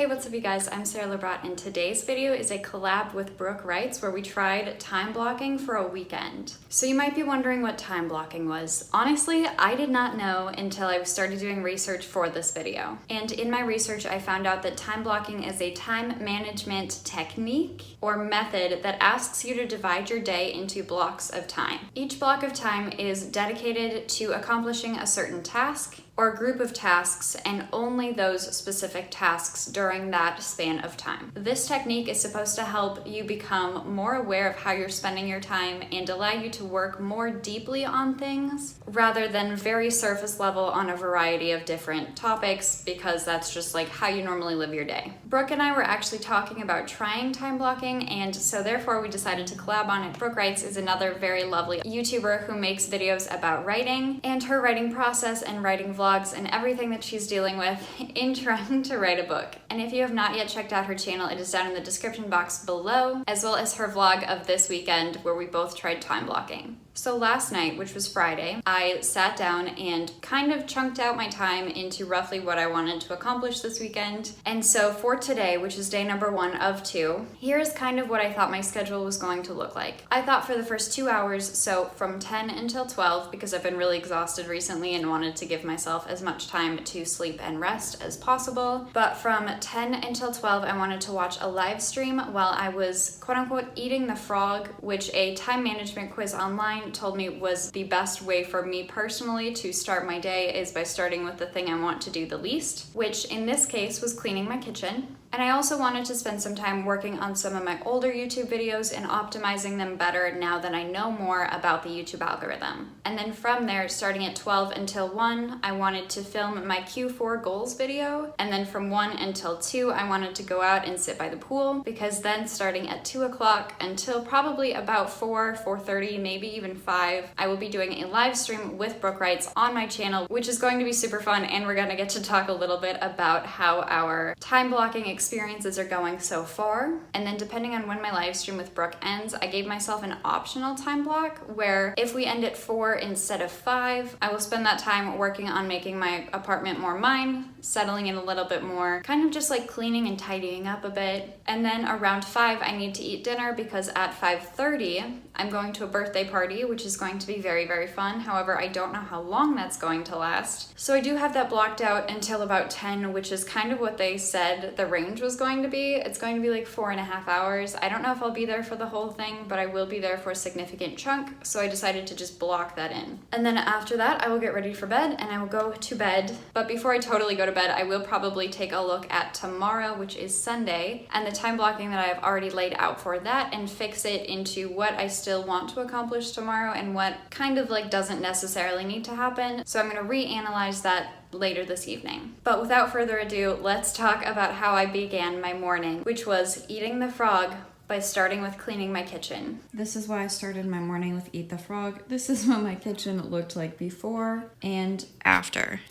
What's up you guys? I'm Sarah Lebrat and today's video is a collab with Brook Writes where we tried time blocking for a weekend. So you might be wondering what time blocking was. Honestly, I did not know until I started doing research for this video. And in my research, I found out that time blocking is a time management technique or method that asks you to divide your day into blocks of time. Each block of time is dedicated to accomplishing a certain task or group of tasks, and only those specific tasks during that span of time. This technique is supposed to help you become more aware of how you're spending your time and allow you to work more deeply on things rather than very surface level on a variety of different topics, because that's just like how you normally live your day. Brooke and I were actually talking about trying time blocking, and so therefore we decided to collab on it. Brook Writes is another very lovely YouTuber who makes videos about writing and her writing process and writing vlogs and everything that she's dealing with in trying to write a book. And if you have not yet checked out her channel, it is down in the description box below, as well as her vlog of this weekend where we both tried time blocking. So last night, which was Friday, I sat down and kind of chunked out my time into roughly what I wanted to accomplish this weekend. And so for today, which is day number 1 of 2, here's kind of what I thought my schedule was going to look like. I thought for the first 2 hours, so from 10 until 12, because I've been really exhausted recently and wanted to give myself as much time to sleep and rest as possible. But from 10 until 12, I wanted to watch a live stream while I was quote unquote eating the frog, which a time management quiz online told me was the best way for me personally to start my day is by starting with the thing I want to do the least, which in this case was cleaning my kitchen. And I also wanted to spend some time working on some of my older YouTube videos and optimizing them better now that I know more about the YouTube algorithm. And then from there, starting at 12 until 1, I wanted to film my Q4 goals video. And then from 1 until 2, I wanted to go out and sit by the pool, because then starting at 2 o'clock until probably about 4:30, maybe even 5, I will be doing a live stream with Brook Writes on my channel, which is going to be super fun. And we're gonna get to talk a little bit about how our time blocking experiences are going so far. And then depending on when my live stream with Brooke ends, I gave myself an optional time block where if we end at 4 instead of 5, I will spend that time working on making my apartment more mine, settling in a little bit more, kind of just like cleaning and tidying up a bit. And then around 5, I need to eat dinner because at 5:30, I'm going to a birthday party, which is going to be very, very fun. However, I don't know how long that's going to last. So I do have that blocked out until about 10, which is kind of what they said the range was going to be. It's going to be like 4.5 hours. I don't know if I'll be there for the whole thing, but I will be there for a significant chunk. So I decided to just block that in. And then after that, I will get ready for bed and I will go to bed. But before I totally go to bed, I will probably take a look at tomorrow, which is Sunday, and the time blocking that I have already laid out for that and fix it into what I still want to accomplish tomorrow and what kind of like doesn't necessarily need to happen. So I'm going to reanalyze that later this evening. But without further ado, let's talk about how I began my morning, which was eating the frog by starting with cleaning my kitchen. This is why I started my morning with Eat the Frog. This is what my kitchen looked like before and after.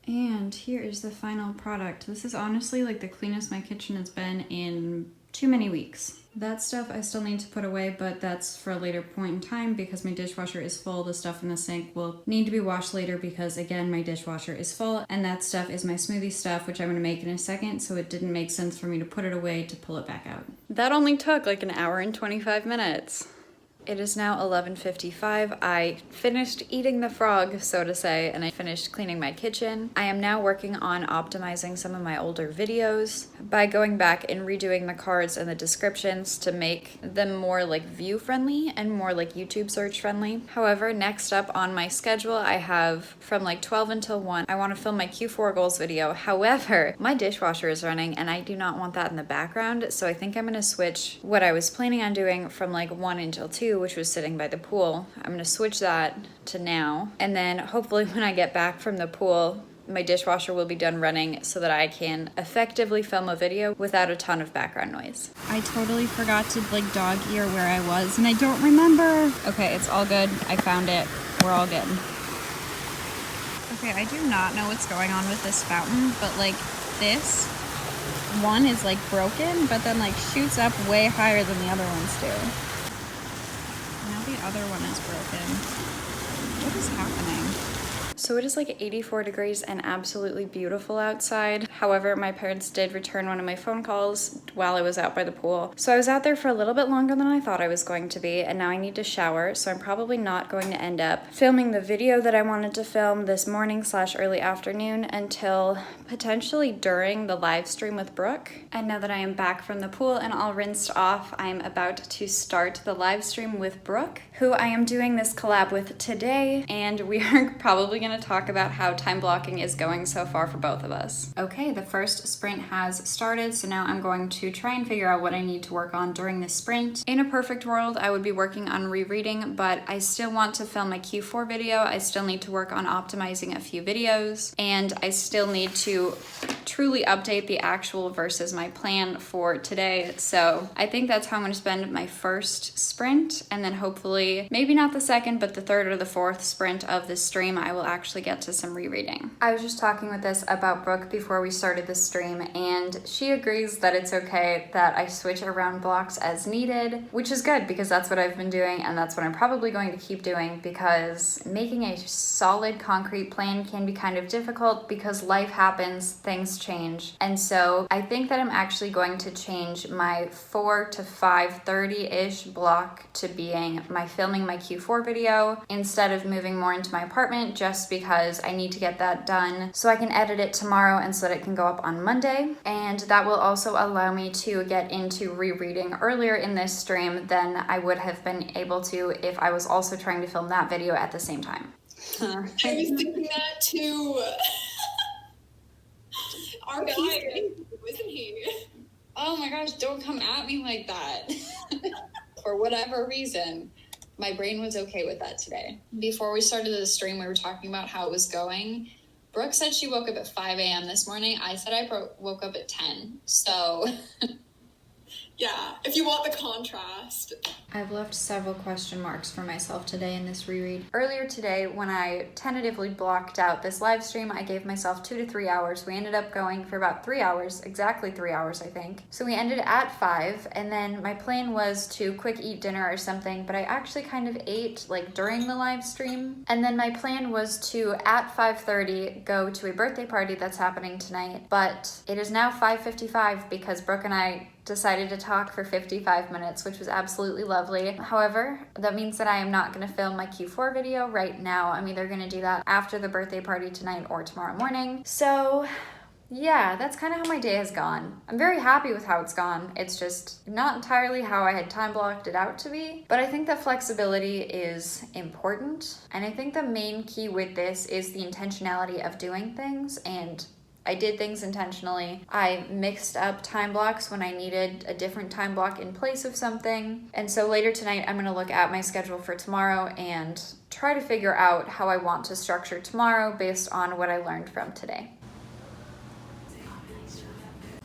And here is the final product. This is honestly like the cleanest my kitchen has been in too many weeks. That stuff I still need to put away, but that's for a later point in time because my dishwasher is full. The stuff in the sink will need to be washed later because, again, my dishwasher is full. And that stuff is my smoothie stuff, which I'm going to make in a second, so it didn't make sense for me to put it away to pull it back out. That only took like an hour and 25 minutes. It is now 11:55. I finished eating the frog, so to say, and I finished cleaning my kitchen. I am now working on optimizing some of my older videos by going back and redoing the cards and the descriptions to make them more like view friendly and more like YouTube search friendly. However, next up on my schedule, I have from like 12 until 1, I want to film my Q4 goals video. However, my dishwasher is running and I do not want that in the background, so I think I'm going to switch what I was planning on doing from like 1 until 2, which was sitting by the pool. I'm gonna switch that to now. And then hopefully when I get back from the pool, my dishwasher will be done running so that I can effectively film a video without a ton of background noise. I totally forgot to like dog ear where I was and I don't remember. Okay, it's all good. I found it. We're all good. Okay, I do not know what's going on with this fountain, but like this one is like broken, but then like shoots up way higher than the other ones do. Now the other one is broken. What is happening? So it is like 84 degrees and absolutely beautiful outside. However, my parents did return one of my phone calls while I was out by the pool. So I was out there for a little bit longer than I thought I was going to be, and now I need to shower. So I'm probably not going to end up filming the video that I wanted to film this morning / early afternoon until potentially during the live stream with Brooke. And now that I am back from the pool and all rinsed off, I'm about to start the live stream with Brooke, who I am doing this collab with today, and we are probably going to talk about how time blocking is going so far for both of us. Okay, the first sprint has started, so now I'm going to try and figure out what I need to work on during this sprint. In a perfect world, I would be working on rereading, but I still want to film my Q4 video. I still need to work on optimizing a few videos, and I still need to truly update the actual versus my plan for today. So I think that's how I'm going to spend my first sprint, and then hopefully maybe not the second, but the third or the fourth sprint of this stream, I will actually get to some rereading. I was just talking with this about Brooke before we started the stream, and she agrees that it's okay that I switch around blocks as needed, which is good because that's what I've been doing, and that's what I'm probably going to keep doing, because making a solid concrete plan can be kind of difficult because life happens, things change. And so I think that I'm actually going to change my 4 to 5:30-ish block to being my filming my Q4 video instead of moving more into my apartment, just because I need to get that done so I can edit it tomorrow and so that it can go up on Monday. And that will also allow me to get into rereading earlier in this stream than I would have been able to if I was also trying to film that video at the same time. I was thinking that too. Our guy, wasn't he? Oh my gosh, don't come at me like that. For whatever reason, my brain was okay with that today. Before we started the stream, we were talking about how it was going. Brooke said she woke up at 5 a.m. this morning. I said I woke up at 10. So yeah, if you want the contrast. I've left several question marks for myself today in this reread. Earlier today, when I tentatively blocked out this live stream, I gave myself 2 to 3 hours. We ended up going for about 3 hours, exactly 3 hours, I think. So we ended at 5, and then my plan was to quick eat dinner or something, but I actually kind of ate like during the live stream. And then my plan was to, at 5:30, go to a birthday party that's happening tonight, but it is now 5:55 because Brooke and I decided to talk for 55 minutes, which was absolutely lovely. However, that means that I am not going to film my Q4 video right now. I'm either going to do that after the birthday party tonight or tomorrow morning. So yeah, that's kind of how my day has gone. I'm very happy with how it's gone. It's just not entirely how I had time blocked it out to be, but I think that flexibility is important. And I think the main key with this is the intentionality of doing things, and I did things intentionally. I mixed up time blocks when I needed a different time block in place of something. And so later tonight, I'm gonna look at my schedule for tomorrow and try to figure out how I want to structure tomorrow based on what I learned from today.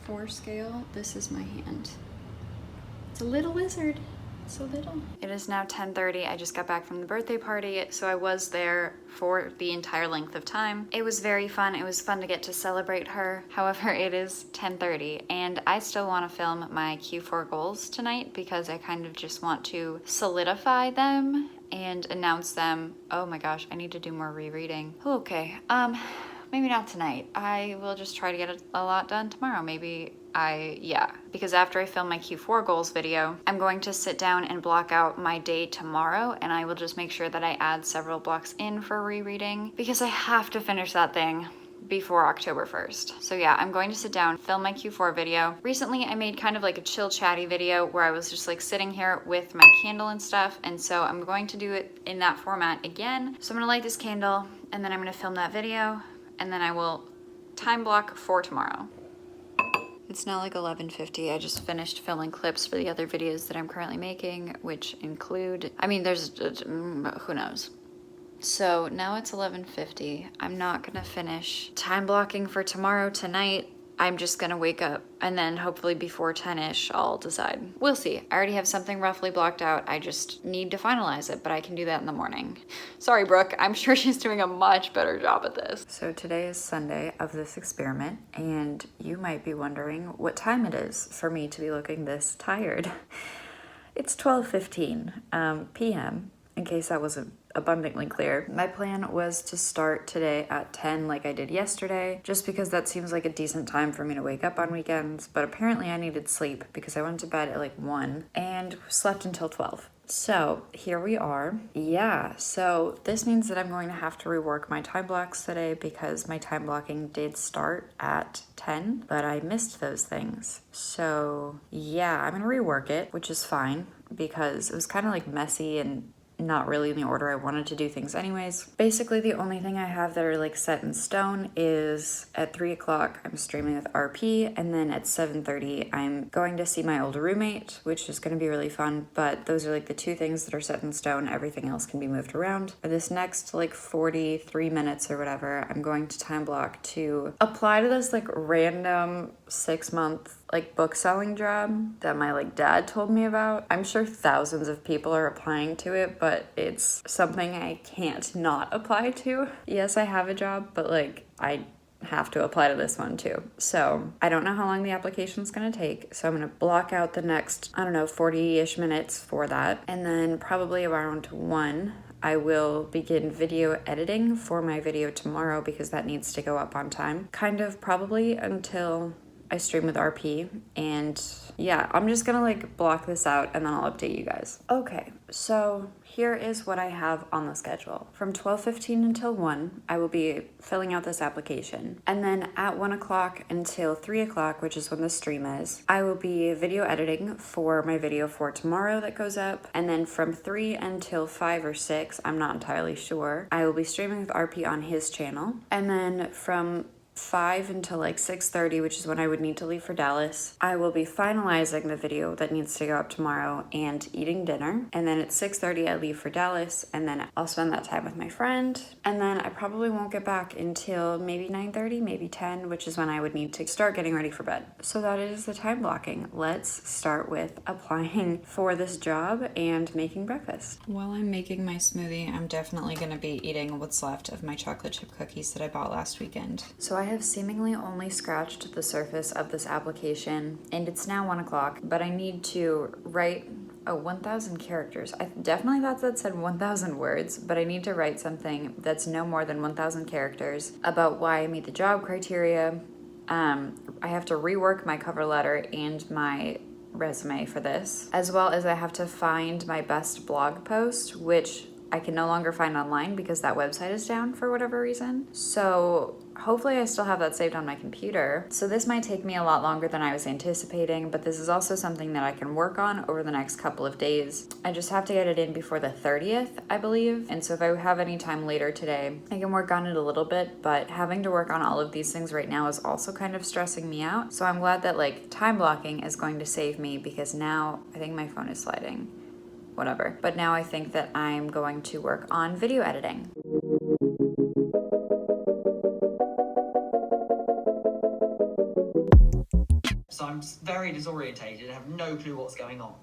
For scale, this is my hand. It's a little lizard. So little. It is now 10:30. I just got back from the birthday party, so I was there for the entire length of time. It was very fun. It was fun to get to celebrate her. However, it is 10:30 and I still want to film my Q4 goals tonight because I kind of just want to solidify them and announce them. Oh my gosh, I need to do more rereading. Okay, maybe not tonight. I will just try to get a lot done tomorrow. Because after I film my Q4 goals video, I'm going to sit down and block out my day tomorrow, and I will just make sure that I add several blocks in for rereading because I have to finish that thing before October 1st. So yeah, I'm going to sit down, film my Q4 video. Recently, I made kind of like a chill chatty video where I was just like sitting here with my candle and stuff, and so I'm going to do it in that format again. So I'm gonna light this candle, and then I'm gonna film that video, and then I will time block for tomorrow. It's now like 11:50. I just finished filming clips for the other videos that I'm currently making, which include, there's, who knows. So now it's 11:50. I'm not gonna finish time blocking for tomorrow tonight. I'm just gonna wake up and then hopefully before 10-ish I'll decide. We'll see. I already have something roughly blocked out. I just need to finalize it, but I can do that in the morning. Sorry, Brooke. I'm sure she's doing a much better job at this. So today is Sunday of this experiment, and you might be wondering what time it is for me to be looking this tired. It's 12:15 p.m. in case that wasn't abundantly clear. My plan was to start today at 10 like I did yesterday, just because that seems like a decent time for me to wake up on weekends, but apparently I needed sleep because I went to bed at like 1 and slept until 12. So here we are. Yeah, so this means that I'm going to have to rework my time blocks today because my time blocking did start at 10, but I missed those things. So yeah, I'm gonna rework it, which is fine because it was kind of like messy and not really in the order I wanted to do things anyways. Basically, the only thing I have that are like set in stone is at 3 o'clock, I'm streaming with RP, and then at 7:30, I'm going to see my old roommate, which is going to be really fun, but those are like the two things that are set in stone. Everything else can be moved around. For this next like 43 minutes or whatever, I'm going to time block to apply to this like random 6-month like book selling job that my like dad told me about. I'm sure thousands of people are applying to it, but it's something I can't not apply to. Yes, I have a job, but like I have to apply to this one too. So I don't know how long the application's gonna take. So I'm gonna block out the next, 40-ish minutes for that. And then probably around 1, I will begin video editing for my video tomorrow because that needs to go up on time. Kind of probably until I stream with RP, and yeah, I'm just gonna like block this out and then I'll update you guys. Okay, so here is what I have on the schedule. From 12:15 until 1, I will be filling out this application. And then at 1 o'clock until 3 o'clock, which is when the stream is, I will be video editing for my video for tomorrow that goes up. And then from 3 until 5 or 6, I'm not entirely sure, I will be streaming with RP on his channel. And then from 5 until like 6:30, which is when I would need to leave for Dallas, I will be finalizing the video that needs to go up tomorrow and eating dinner. And then at 6:30 I leave for Dallas, and then I'll spend that time with my friend. And then I probably won't get back until maybe 9:30, maybe 10, which is when I would need to start getting ready for bed. So that is the time blocking. Let's start with applying for this job and making breakfast. While I'm making my smoothie, I'm definitely going to be eating what's left of my chocolate chip cookies that I bought last weekend. So I have seemingly only scratched the surface of this application, and it's now 1 o'clock, but I need to write 1,000 characters. I definitely thought that said 1,000 words, but I need to write something that's no more than 1,000 characters about why I meet the job criteria. I have to rework my cover letter and my resume for this, as well as I have to find my best blog post, which I can no longer find online because that website is down for whatever reason. So hopefully I still have that saved on my computer. So this might take me a lot longer than I was anticipating, but this is also something that I can work on over the next couple of days. I just have to get it in before the 30th, I believe. And so if I have any time later today, I can work on it a little bit, but having to work on all of these things right now is also kind of stressing me out. So I'm glad that like time blocking is going to save me, because now I think my phone is sliding. Whatever. But now I think that I'm going to work on video editing. So I'm just very disorientated. I have no clue what's going on.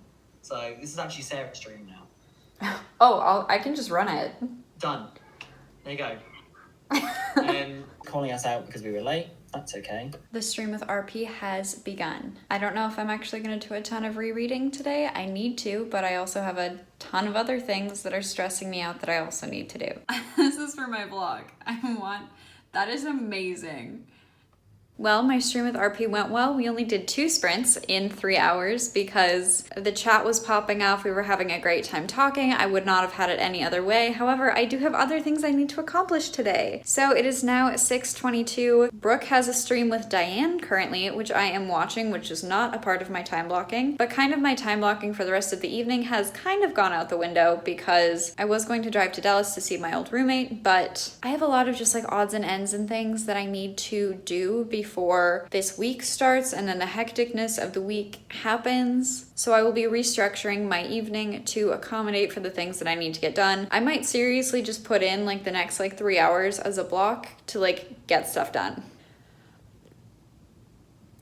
So this is actually Sarah's stream now. Oh, I can just run it. Done. There you go. Calling us out because we were late. That's okay. The stream with RP has begun. I don't know if I'm actually going to do a ton of rereading today. I need to, but I also have a ton of other things that are stressing me out that I also need to do. This is for my vlog. That is amazing. Well, my stream with RP went well. We only did 2 sprints in 3 hours because the chat was popping off. We were having a great time talking. I would not have had it any other way. However, I do have other things I need to accomplish today. So it is now 6:22. Brooke has a stream with Diane currently, which I am watching, which is not a part of my time blocking, but kind of my time blocking for the rest of the evening has kind of gone out the window because I was going to drive to Dallas to see my old roommate, but I have a lot of just like odds and ends and things that I need to do before this week starts, and then the hecticness of the week happens. So I will be restructuring my evening to accommodate for the things that I need to get done. I might seriously just put in like the next like 3 hours as a block to like get stuff done.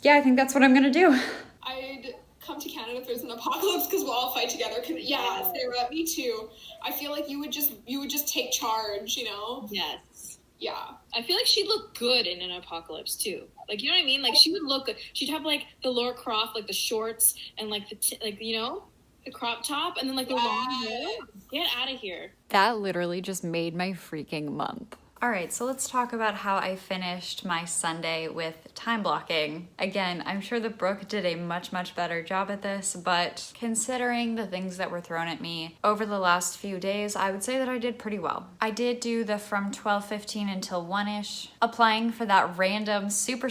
Yeah, I think that's what I'm gonna do. I'd come to Canada if there's an apocalypse because we'll all fight together. Yeah, Sarah, me too. I feel like you would just take charge, you know? Yes. Yeah. I feel like she'd look good in an apocalypse too. Like, you know what I mean? Like, she would look good. She'd have like the Laura Croft, like the shorts and like the, like, you know? The crop top and then like the long hair. Get out of here. That literally just made my freaking month. All right, so let's talk about how I finished my Sunday with time blocking. Again, I'm sure that Brooke did a much, much better job at this, but considering the things that were thrown at me over the last few days, I would say that I did pretty well. I did do the from 12:15 until 1-ish, applying for that random, super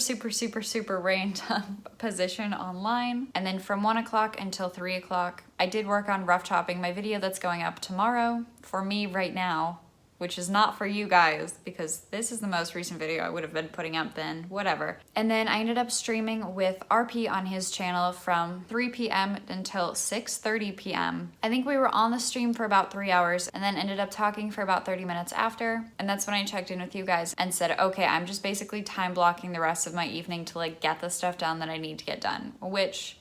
random position online, and then from 1 o'clock until 3 o'clock, I did work on rough chopping my video that's going up tomorrow for me right now, which is not for you guys because this is the most recent video I would have been putting up then, whatever. And then I ended up streaming with RP on his channel from 3 p.m. until 6:30 p.m. I think we were on the stream for about 3 hours and then ended up talking for about 30 minutes after. And that's when I checked in with you guys and said, okay, I'm just basically time blocking the rest of my evening to like get the stuff done that I need to get done, which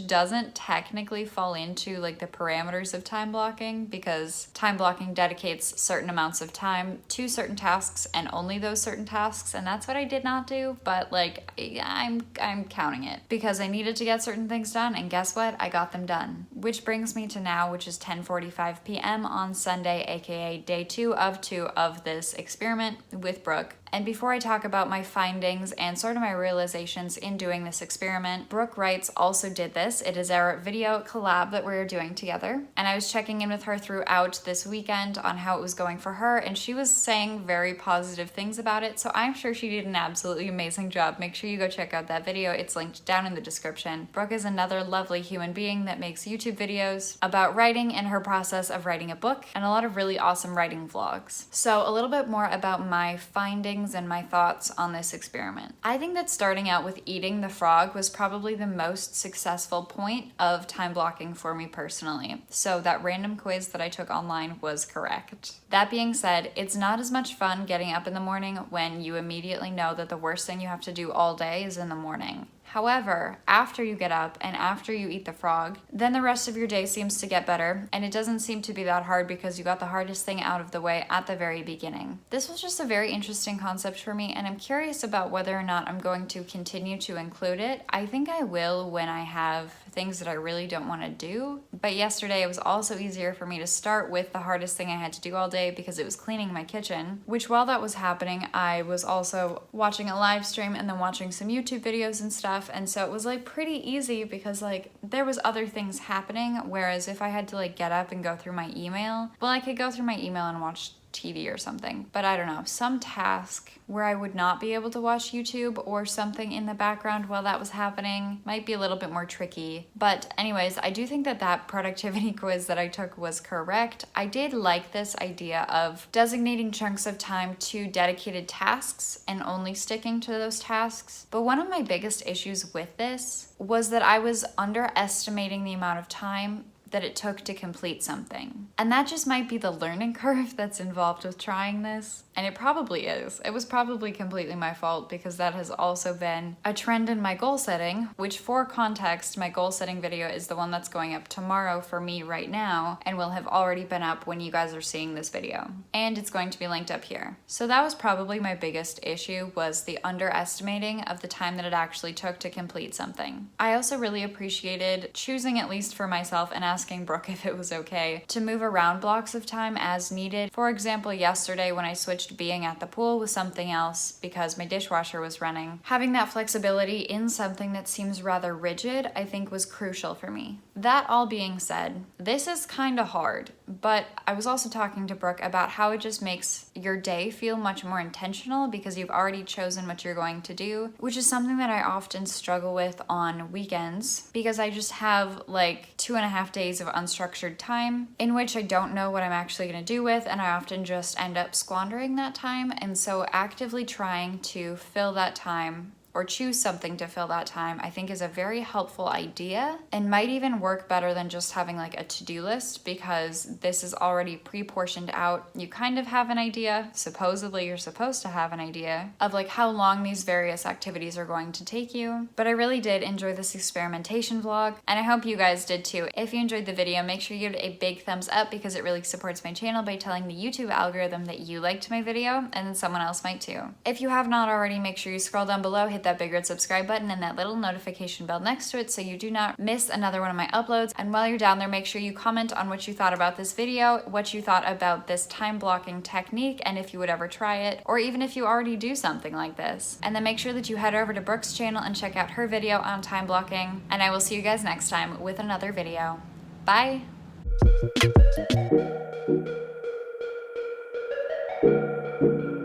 doesn't technically fall into like the parameters of time blocking because time blocking dedicates certain amounts of time to certain tasks and only those certain tasks, and that's what I did not do, but like I'm counting it because I needed to get certain things done, and guess what, I got them done. Which brings me to now, which is 10:45 p.m. on Sunday, aka day 2 of this experiment with Brooke. And before I talk about my findings and sort of my realizations in doing this experiment, Brook Writes also did this. It is our video collab that we're doing together. And I was checking in with her throughout this weekend on how it was going for her, and she was saying very positive things about it. So I'm sure she did an absolutely amazing job. Make sure you go check out that video. It's linked down in the description. Brooke is another lovely human being that makes YouTube videos about writing and her process of writing a book and a lot of really awesome writing vlogs. So a little bit more about my findings and my thoughts on this experiment. I think that starting out with eating the frog was probably the most successful point of time blocking for me personally. So that random quiz that I took online was correct. That being said, it's not as much fun getting up in the morning when you immediately know that the worst thing you have to do all day is in the morning. However, after you get up and after you eat the frog, then the rest of your day seems to get better, and it doesn't seem to be that hard because you got the hardest thing out of the way at the very beginning. This was just a very interesting concept for me, and I'm curious about whether or not I'm going to continue to include it. I think I will when I have things that I really don't want to do, but yesterday it was also easier for me to start with the hardest thing I had to do all day because it was cleaning my kitchen, which while that was happening, I was also watching a live stream and then watching some YouTube videos and stuff. And so it was like pretty easy because like there was other things happening, whereas if I had to like get up and go through my email, well, I could go through my email and watch TV or something, but I don't know, some task where I would not be able to watch YouTube or something in the background while that was happening might be a little bit more tricky. But anyways, I do think that that productivity quiz that I took was correct. I did like this idea of designating chunks of time to dedicated tasks and only sticking to those tasks. But one of my biggest issues with this was that I was underestimating the amount of time that it took to complete something. And that just might be the learning curve that's involved with trying this. And it probably is. It was probably completely my fault because that has also been a trend in my goal setting, which for context, my goal setting video is the one that's going up tomorrow for me right now and will have already been up when you guys are seeing this video. And it's going to be linked up here. So that was probably my biggest issue, was the underestimating of the time that it actually took to complete something. I also really appreciated choosing, at least for myself, and asking Brooke if it was okay to move around blocks of time as needed. For example, yesterday when I switched being at the pool with something else because my dishwasher was running, having that flexibility in something that seems rather rigid, I think was crucial for me. That all being said, this is kind of hard, but I was also talking to Brooke about how it just makes your day feel much more intentional because you've already chosen what you're going to do, which is something that I often struggle with on weekends because I just have like 2.5 days of unstructured time in which I don't know what I'm actually going to do with, and I often just end up squandering that time. And so actively trying to fill that time or choose something to fill that time, I think is a very helpful idea and might even work better than just having like a to-do list because this is already pre-portioned out. You kind of have an idea, supposedly you're supposed to have an idea of like how long these various activities are going to take you. But I really did enjoy this experimentation vlog, and I hope you guys did too. If you enjoyed the video, make sure you give it a big thumbs up because it really supports my channel by telling the YouTube algorithm that you liked my video, and then someone else might too. If you have not already, make sure you scroll down below, hit that big red subscribe button and that little notification bell next to it so you do not miss another one of my uploads. And while you're down there, make sure you comment on what you thought about this video, what you thought about this time blocking technique, and if you would ever try it, or even if you already do something like this. And then make sure that you head over to Brooke's channel and check out her video on time blocking. And I will see you guys next time with another video. Bye! Thank you.